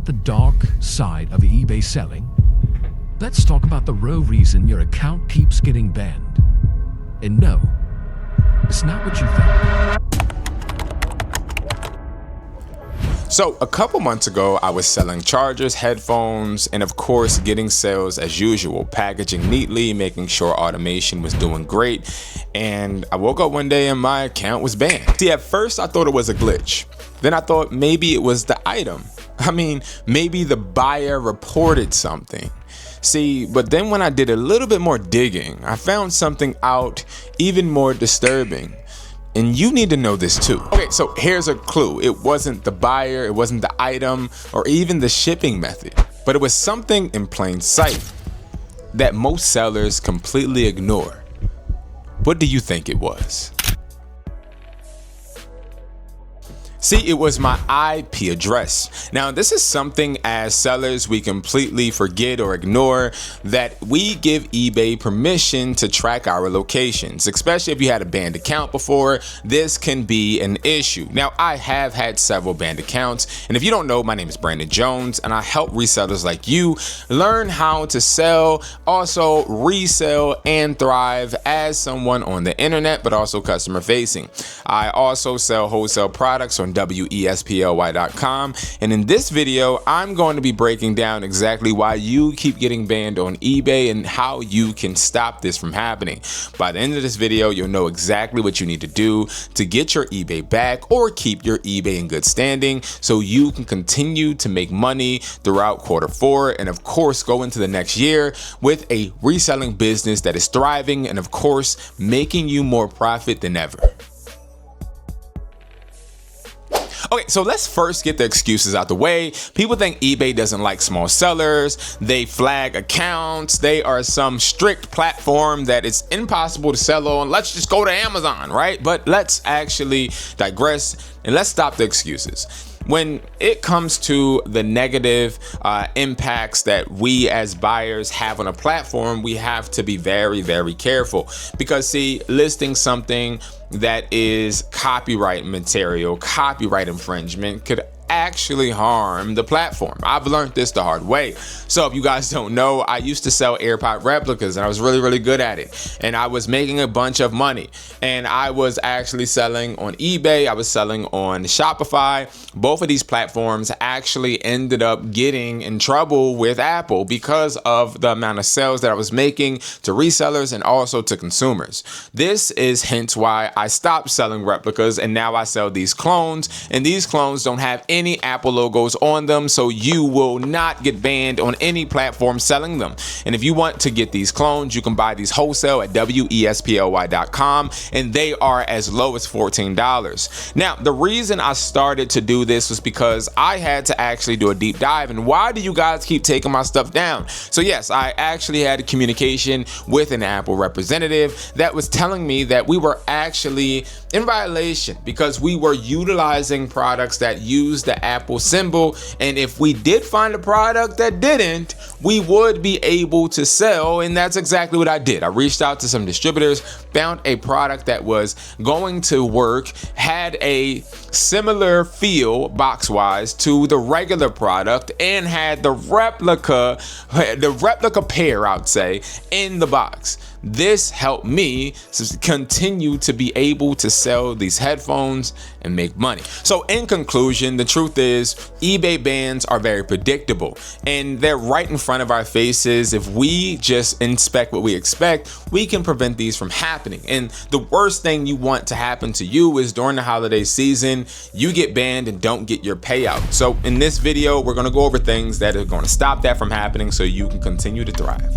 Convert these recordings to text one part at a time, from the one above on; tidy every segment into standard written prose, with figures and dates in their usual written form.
about the dark side of eBay selling, let's talk about the real reason your account keeps getting banned. And no, it's not what you think. So a couple months ago, I was selling chargers, headphones, and of course getting sales as usual, packaging neatly, making sure automation was doing great. And I woke up one day and my account was banned. See, at first I thought it was a glitch. Then I thought maybe it was the item. I mean, maybe the buyer reported something. See, but then when I did a little bit more digging, I found something out even more disturbing. And you need to know this too. Okay, so here's a clue. It wasn't the buyer, it wasn't the item, or even the shipping method, but it was something in plain sight that most sellers completely ignore. What do you think it was? See, it was my IP address. Now, this is something as sellers we completely forget or ignore, that we give eBay permission to track our locations, especially if you had a banned account before. This can be an issue. Now, I have had several banned accounts, and if you don't know, my name is Brandon Jones, and I help resellers like you learn how to sell, also resell, and thrive as someone on the internet, but also customer facing. I also sell wholesale products on Wesply.com, and in this video I'm going to be breaking down exactly why you keep getting banned on eBay and how you can stop this from happening. By the end of this video, you'll know exactly what you need to do to get your eBay back or keep your eBay in good standing so you can continue to make money throughout Q4 and of course go into the next year with a reselling business that is thriving and of course making you more profit than ever. Okay, so let's first get the excuses out the way. People think eBay doesn't like small sellers. They flag accounts. They are some strict platform that it's impossible to sell on. Let's just go to Amazon, right? But let's actually digress and let's stop the excuses. When it comes to the negative impacts that we as buyers have on a platform, we have to be very, very careful because see, listing something that is copyright material, copyright infringement could actually harm the platform. I've learned this the hard way. So if you guys don't know, I used to sell AirPod replicas and I was really, really good at it. And I was making a bunch of money. And I was actually selling on eBay. I was selling on Shopify. Both of these platforms actually ended up getting in trouble with Apple because of the amount of sales that I was making to resellers and also to consumers. This is hence why I stopped selling replicas and now I sell these clones, and these clones don't have any Apple logos on them, so you will not get banned on any platform selling them. And if you want to get these clones, you can buy these wholesale at Wesply.com, and they are as low as $14. Now, the reason I started to do this was because I had to actually do a deep dive. And why do you guys keep taking my stuff down? So yes, I actually had a communication with an Apple representative that was telling me that we were actually in violation because we were utilizing products that use the Apple symbol, and if we did find a product that didn't, we would be able to sell. And that's exactly what I did. I reached out to some distributors, found a product that was going to work, had a similar feel box wise to the regular product, and had the replica pair, I'd say, in the box. This helped me to continue to be able to sell these headphones and make money. So in conclusion, the truth is eBay bans are very predictable and they're right in front of our faces. If we just inspect what we expect, we can prevent these from happening. And the worst thing you want to happen to you is during the holiday season, you get banned and don't get your payout. So in this video, we're going to go over things that are going to stop that from happening so you can continue to thrive.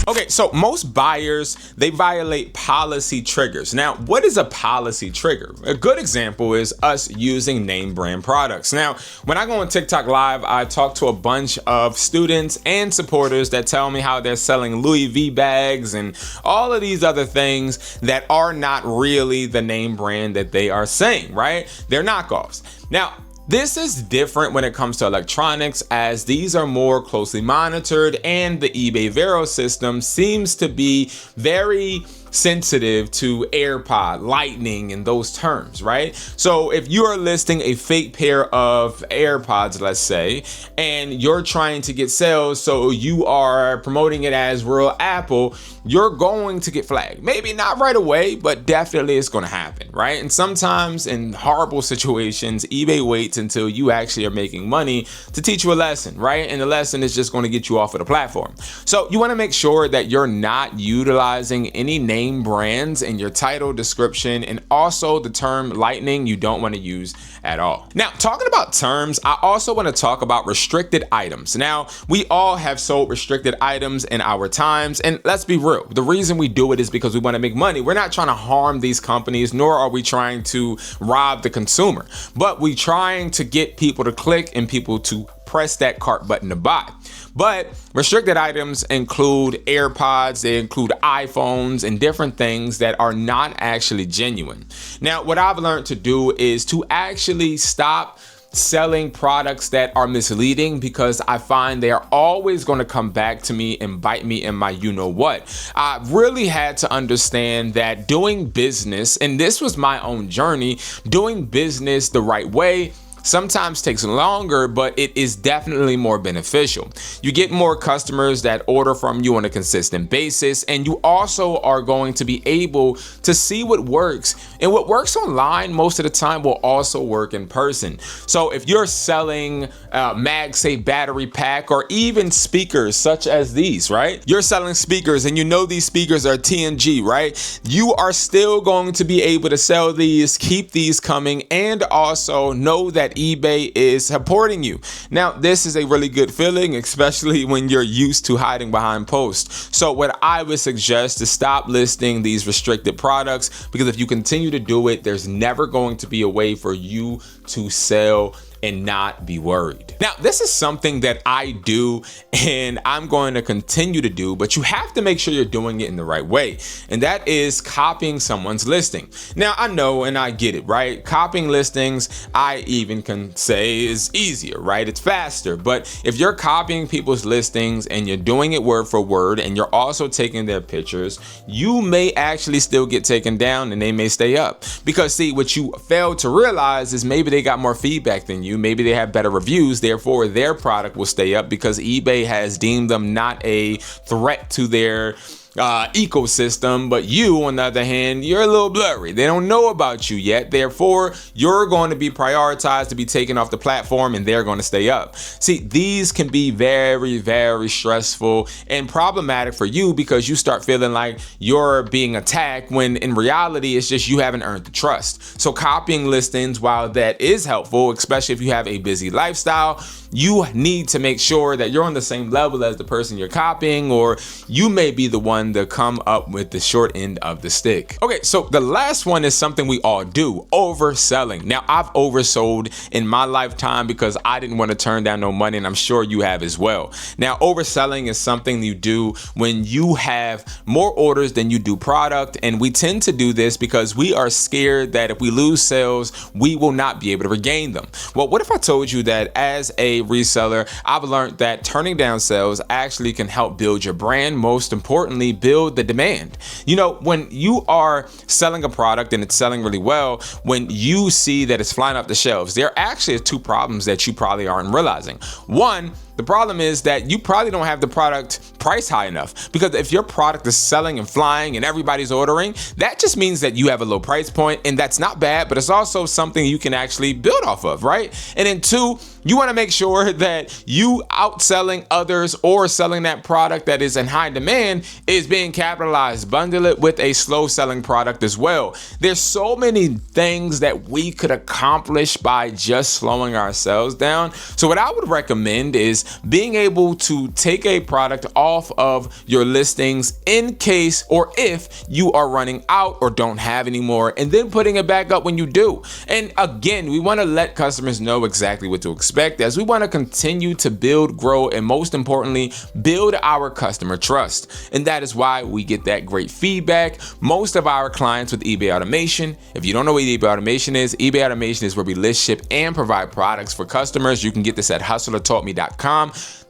Okay, so most buyers, they violate policy triggers. Now, what is a policy trigger? A good example is us using name brand products. Now, when I go on TikTok Live, I talk to a bunch of students and supporters that tell me how they're selling Louis V bags and all of these other things that are not really the name brand that they are saying, right? They're knockoffs. Now, this is different when it comes to electronics, as these are more closely monitored and the eBay Vero system seems to be very sensitive to AirPod, Lightning, and those terms, right? So if you are listing a fake pair of AirPods, let's say, and you're trying to get sales, so you are promoting it as real Apple, you're going to get flagged. Maybe not right away, but definitely it's going to happen, right? And sometimes in horrible situations, eBay waits until you actually are making money to teach you a lesson, right? And the lesson is just going to get you off of the platform. So you want to make sure that you're not utilizing any name brands in your title, description, and also the term Lightning you don't want to use at all. Now, talking about terms, I also want to talk about restricted items. Now, we all have sold restricted items in our times, and let's be real. The reason we do it is because we want to make money. We're not trying to harm these companies, nor are we trying to rob the consumer, but we're trying to get people to click and people to press that cart button to buy. But restricted items include AirPods, they include iPhones, and different things that are not actually genuine. Now, what I've learned to do is to actually stop selling products that are misleading, because I find they are always going to come back to me and bite me in my you-know-what. I really had to understand that doing business, and this was my own journey, doing business the right way sometimes takes longer, but it is definitely more beneficial. You get more customers that order from you on a consistent basis, and you also are going to be able to see what works. And what works online most of the time will also work in person. So if you're selling MagSafe battery pack, or even speakers such as these, right? You're selling speakers and you know these speakers are TNG, right? You are still going to be able to sell these, keep these coming, and also know that eBay is supporting you. Now, this is a really good feeling, especially when you're used to hiding behind posts. So what I would suggest is stop listing these restricted products, because if you continue to do it, there's never going to be a way for you to sell and not be worried. Now, this is something that I do and I'm going to continue to do, but you have to make sure you're doing it in the right way. And that is copying someone's listing. Now, I know and I get it, right? Copying listings, I even can say, is easier, right? It's faster. But if you're copying people's listings and you're doing it word for word, and you're also taking their pictures, you may actually still get taken down and they may stay up. Because see, what you fail to realize is maybe they got more feedback than you. Maybe they have better reviews, therefore their product will stay up because eBay has deemed them not a threat to their ecosystem. But you, on the other hand, you're a little blurry. They don't know about you yet, therefore you're going to be prioritized to be taken off the platform, and they're going to stay up. See, these can be very, very stressful and problematic for you, because you start feeling like you're being attacked, when in reality it's just you haven't earned the trust. So copying listings, while that is helpful, especially if you have a busy lifestyle, you need to make sure that you're on the same level as the person you're copying, or you may be the one to come up with the short end of the stick. Okay, so the last one is something we all do: overselling. Now, I've oversold in my lifetime because I didn't want to turn down no money, and I'm sure you have as well. Now, overselling is something you do when you have more orders than you do product, and we tend to do this because we are scared that if we lose sales, we will not be able to regain them. Well, what if I told you that as a reseller, I've learned that turning down sales actually can help build your brand, most importantly, build the demand. You know, when you are selling a product and it's selling really well, when you see that it's flying off the shelves, there actually are two problems that you probably aren't realizing. One, the problem is that you probably don't have the product priced high enough, because if your product is selling and flying and everybody's ordering, that just means that you have a low price point, and that's not bad, but it's also something you can actually build off of, right? And then two, you want to make sure that you outselling others or selling that product that is in high demand is being capitalized. Bundle it with a slow selling product as well. There's so many things that we could accomplish by just slowing ourselves down. So what I would recommend is being able to take a product off of your listings in case or if you are running out or don't have any more, and then putting it back up when you do. And again, we want to let customers know exactly what to expect, as we want to continue to build, grow, and most importantly, build our customer trust. And that is why we get that great feedback. Most of our clients with eBay Automation, if you don't know what eBay Automation is where we list, ship, and provide products for customers. You can get this at hustlertaughtme.com.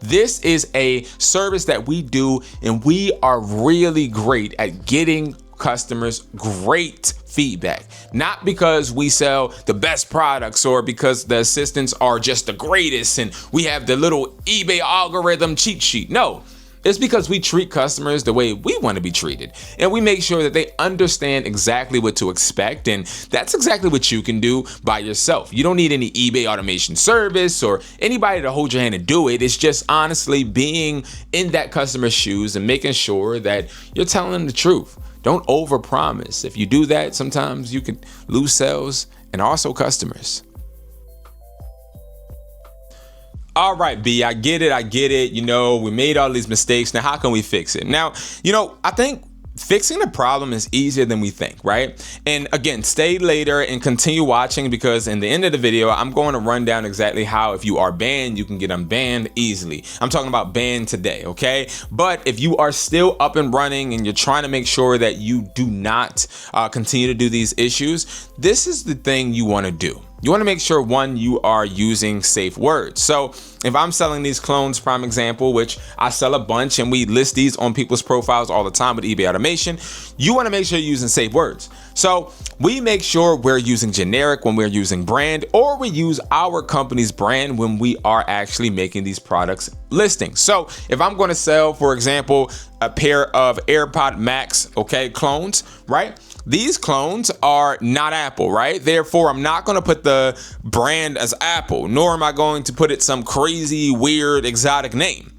This is a service that we do, and we are really great at getting customers great feedback, not because we sell the best products or because the assistants are just the greatest and we have the little eBay algorithm cheat sheet. No, it's because we treat customers the way we want to be treated, and we make sure that they understand exactly what to expect, and that's exactly what you can do by yourself. You don't need any eBay automation service or anybody to hold your hand and do it. It's just honestly being in that customer's shoes and making sure that you're telling them the truth. Don't overpromise. If you do that, sometimes you can lose sales and also customers. All right, B, I get it. You know, we made all these mistakes. Now, how can we fix it? Now, you know, I think fixing the problem is easier than we think, right? And again, stay later and continue watching, because in the end of the video, I'm going to run down exactly how, if you are banned, you can get unbanned easily. I'm talking about banned today, okay? But if you are still up and running and you're trying to make sure that you do not continue to do these issues, this is the thing you want to do. You want to make sure, one, you are using safe words. So if I'm selling these clones, prime example, which I sell a bunch and we list these on people's profiles all the time with eBay automation, you want to make sure you're using safe words. So we make sure we're using generic when we're using brand, or we use our company's brand when we are actually making these products listings. So if I'm going to sell, for example, a pair of AirPod Max, okay, clones, right? These clones are not Apple, right? Therefore, I'm not going to put the brand as Apple, nor am I going to put it some crazy, weird, exotic name.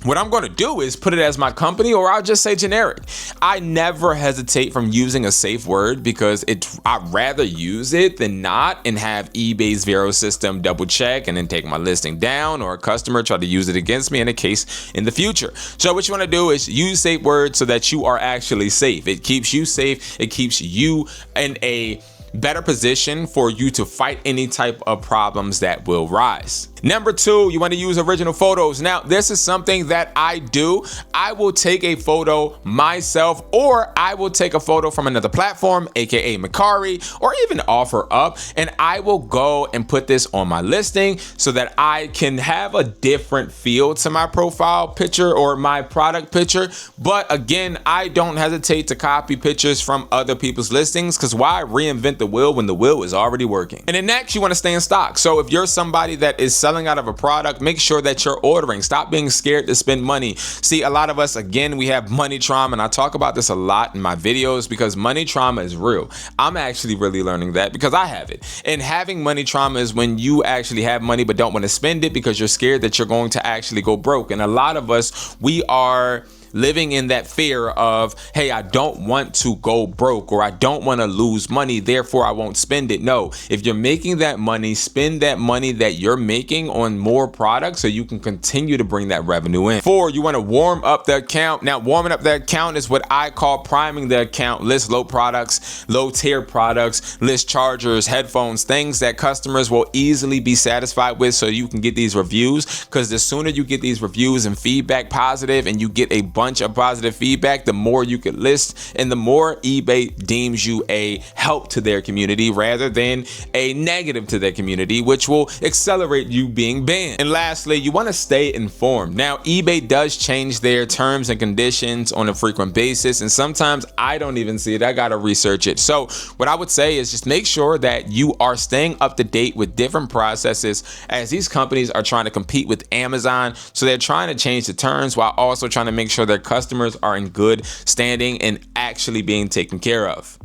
What I'm going to do is put it as my company, or I'll just say generic. I never hesitate from using a safe word because I'd rather use it than not and have eBay's Vero system double check and then take my listing down, or a customer try to use it against me in a case in the future. So what you want to do is use safe words so that you are actually safe. It keeps you safe. It keeps you in a better position for you to fight any type of problems that will rise. Number two, you want to use original photos. Now, this is something that I do. I will take a photo myself, or I will take a photo from another platform, aka Mercari, or even OfferUp, and I will go and put this on my listing so that I can have a different feel to my profile picture or my product picture. But again, I don't hesitate to copy pictures from other people's listings, because why reinvent the wheel when the wheel is already working? And then next, you want to stay in stock. So if you're somebody that is selling out of a product, make sure that you're ordering. Stop being scared to spend money. See, a lot of us, again, we have money trauma, and I talk about this a lot in my videos because money trauma is real. I'm actually really learning that because I have it. And having money trauma is when you actually have money but don't want to spend it because you're scared that you're going to actually go broke. And a lot of us, we are living in that fear of, hey, I don't want to go broke, or I don't want to lose money, therefore I won't spend it. No, if you're making that money, spend that money that you're making on more products so you can continue to bring that revenue in. 4, you want to warm up the account. Now, warming up the account is what I call priming the account. List low products, low tier products, list chargers, headphones, things that customers will easily be satisfied with so you can get these reviews, because the sooner you get these reviews and feedback positive and you get a bunch of positive feedback, the more you could list and the more eBay deems you a help to their community rather than a negative to their community, which will accelerate you being banned. And lastly, you want to stay informed. Now, eBay does change their terms and conditions on a frequent basis, and sometimes I don't even see it. I got to research it. So what I would say is just make sure that you are staying up to date with different processes, as these companies are trying to compete with Amazon. So they're trying to change the terms while also trying to make sure their customers are in good standing and actually being taken care of.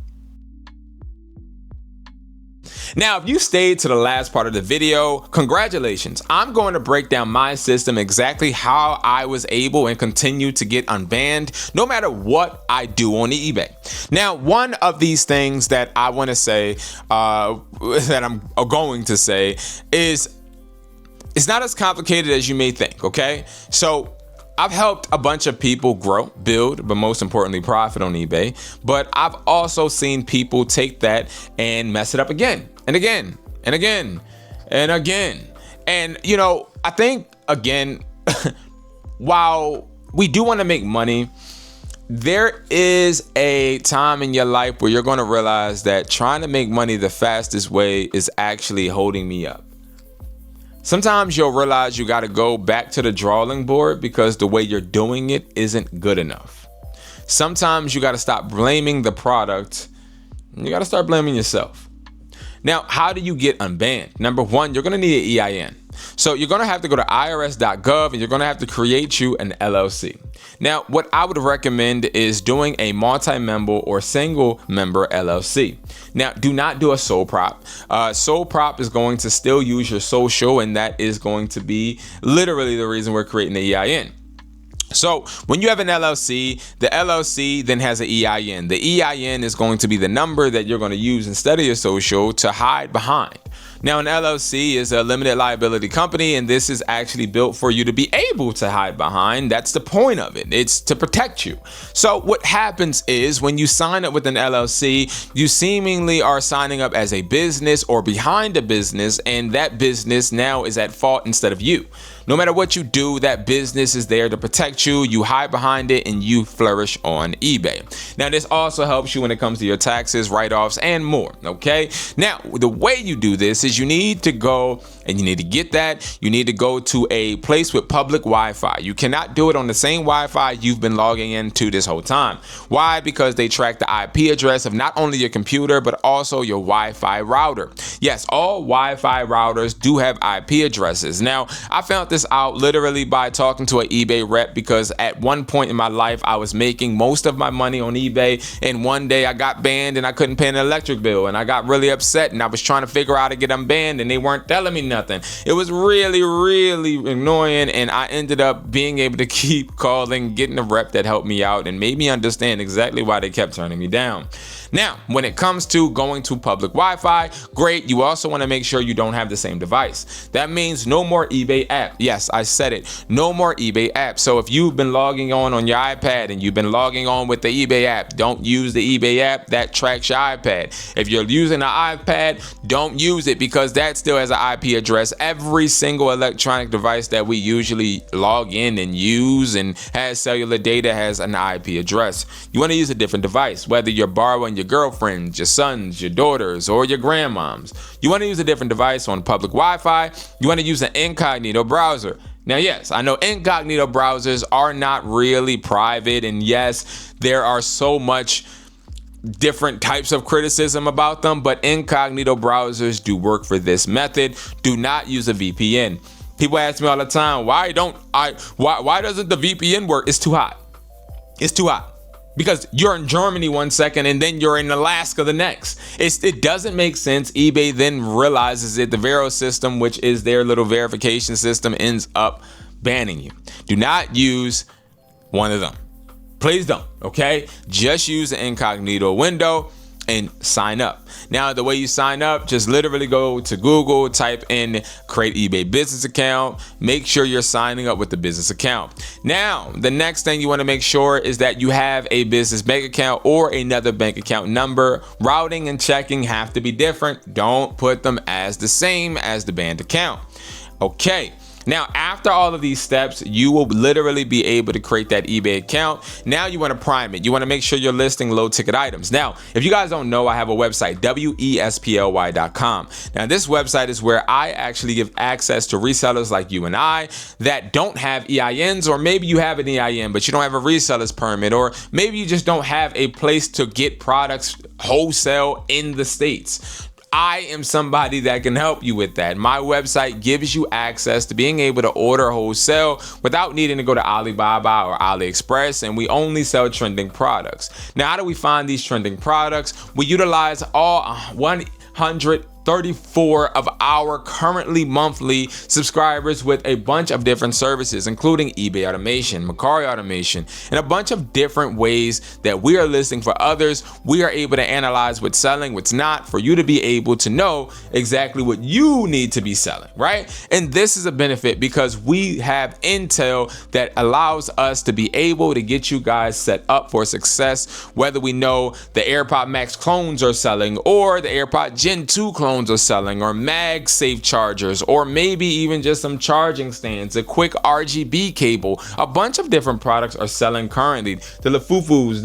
Now, if you stayed to the last part of the video, congratulations. I'm going to break down my system, exactly how I was able and continue to get unbanned no matter what I do on eBay. Now, one of these things that I want to say, that I'm going to say, is it's not as complicated as you may think, okay? So I've helped a bunch of people grow, build, but most importantly, profit on eBay. But I've also seen people take that and mess it up again and again and again and again. And, you know, I think, again, while we do want to make money, there is a time in your life where you're going to realize that trying to make money the fastest way is actually holding me up. Sometimes you'll realize you got to go back to the drawing board because the way you're doing it isn't good enough. sometimes you got to stop blaming the product. You got to start blaming yourself. Now, how do you get unbanned? Number one, you're going to need an EIN. So you're going to have to go to irs.gov and you're going to have to create you an LLC. Now, what I would recommend is doing a multi-member or single member LLC. Now, do not do a sole prop. Sole prop is going to still use your social, and that is going to be literally the reason we're creating the EIN. So when you have an LLC, the LLC then has an EIN. The EIN is going to be the number that you're going to use instead of your social to hide behind. Now, an LLC is a limited liability company, and this is actually built for you to be able to hide behind. That's the point of it. It's to protect you. So what happens is when you sign up with an LLC, you seemingly are signing up as a business or behind a business, and that business now is at fault instead of you. No matter what you do, that business is there to protect you. You hide behind it and you flourish on eBay. Now, this also helps you when it comes to your taxes, write-offs, and more. Okay. Now, the way you do this is you need to go and you need to get that. You need to go to a place with public Wi-Fi. You cannot do it on the same Wi-Fi you've been logging into this whole time. Why? Because they track the IP address of not only your computer, but also your Wi-Fi router. Yes, all Wi-Fi routers do have IP addresses. Now, I found this out literally by talking to an eBay rep, because at one point in my life, I was making most of my money on eBay, and one day I got banned and I couldn't pay an electric bill, and I got really upset, and I was trying to figure out how to get unbanned, and they weren't telling me nothing. It was really, really annoying, and I ended up being able to keep calling, getting a rep that helped me out and made me understand exactly why they kept turning me down. Now, when it comes to going to public Wi-Fi, great. You also want to make sure you don't have the same device. That means no more eBay app. Yes, I said it. No more eBay app. So if you've been logging on your iPad and you've been logging on with the eBay app, don't use the eBay app. That tracks your iPad. If you're using an iPad, don't use it, because that still has an IP address. Every single electronic device that we usually log in and use and has cellular data has an IP address. You want to use a different device, whether you're borrowing your girlfriends, your sons, your daughters, or your grandmoms. You want to use a different device on public Wi-Fi. You want to use an incognito browser. Now, yes, I know incognito browsers are not really private, and yes, there are so much different types of criticism about them, but incognito browsers do work for this method. Do not use a VPN. People ask me all the time, why doesn't the VPN work? It's too hot. It's too hot. Because you're in Germany one second and then you're in Alaska the next. It doesn't make sense. eBay then realizes it. The Vero system, which is their little verification system, ends up banning you. Do not use one of them. Please don't, okay? Just use the incognito window and sign up. Now, the way you sign up, just literally go to Google, type in create eBay business account. Make sure you're signing up with the business account. Now, the next thing you want to make sure is that you have a business bank account or another bank account number. Routing and checking have to be different. Don't put them as the same as the banned account. Okay. Now, after all of these steps, you will literally be able to create that eBay account. Now you want to prime it. You want to make sure you're listing low ticket items. Now, if you guys don't know, I have a website, wesply.com. Now, this website is where I actually give access to resellers like you and I that don't have EINs, or maybe you have an EIN, but you don't have a reseller's permit, or maybe you just don't have a place to get products wholesale in the States. I am somebody that can help you with that. My website gives you access to being able to order wholesale without needing to go to Alibaba or AliExpress, and we only sell trending products. Now, how do we find these trending products? We utilize all 134 of our currently monthly subscribers with a bunch of different services, including eBay automation, Mercari automation, and a bunch of different ways that we are listing for others. We are able to analyze what's selling, what's not, for you to be able to know exactly what you need to be selling, right? And this is a benefit because we have intel that allows us to be able to get you guys set up for success, whether we know the AirPod Max clones are selling or the AirPod Gen 2 clones drones are selling, or MagSafe chargers, or maybe even just some charging stands, a quick RGB cable. A bunch of different products are selling currently. The Lafufus,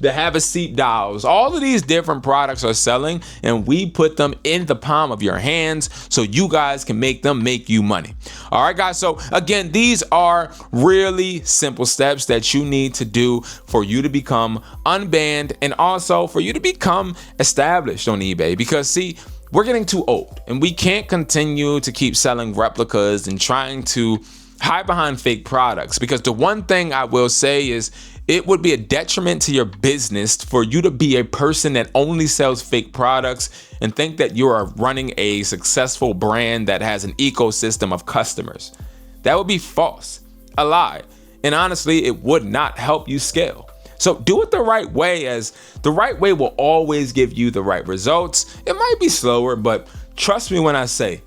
the Have a Seat dials, all of these different products are selling, and we put them in the palm of your hands so you guys can make them make you money. All right, guys. So again, these are really simple steps that you need to do for you to become unbanned and also for you to become established on eBay. Because see, we're getting too old and we can't continue to keep selling replicas and trying to hide behind fake products. Because the one thing I will say is it would be a detriment to your business for you to be a person that only sells fake products and think that you are running a successful brand that has an ecosystem of customers. That would be false, a lie, and honestly, it would not help you scale. So do it the right way, as the right way will always give you the right results. It might be slower, but trust me when I say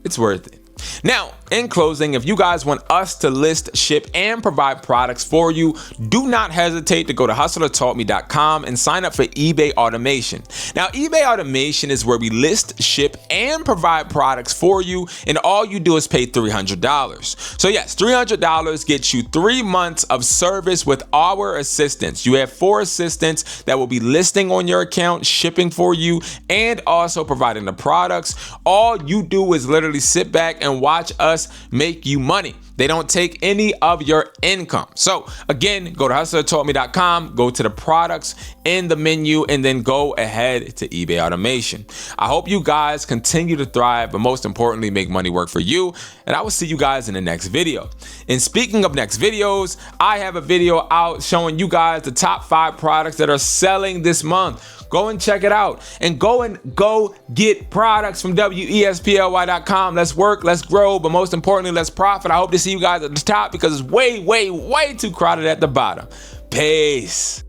it's worth it. Now, in closing, if you guys want us to list, ship, and provide products for you, do not hesitate to go to hustlertaughtme.com and sign up for eBay automation. Now, eBay automation is where we list, ship, and provide products for you, and all you do is pay $300. So yes, $300 gets you 3 months of service with our assistants. You have 4 assistants that will be listing on your account, shipping for you, and also providing the products. All you do is literally sit back and watch us make you money. They don't take any of your income. So again, go to hustlertaughtme.com, go to the products in the menu, and then go ahead to eBay automation. I hope you guys continue to thrive, but most importantly, make money work for you. And I will see you guys in the next video. And speaking of next videos, I have a video out showing you guys the top 5 products that are selling this month. Go and check it out, and go get products from wesply.com. Let's work, let's grow, but most importantly, let's profit. I hope to see you guys at the top because it's way, way, way too crowded at the bottom. Peace.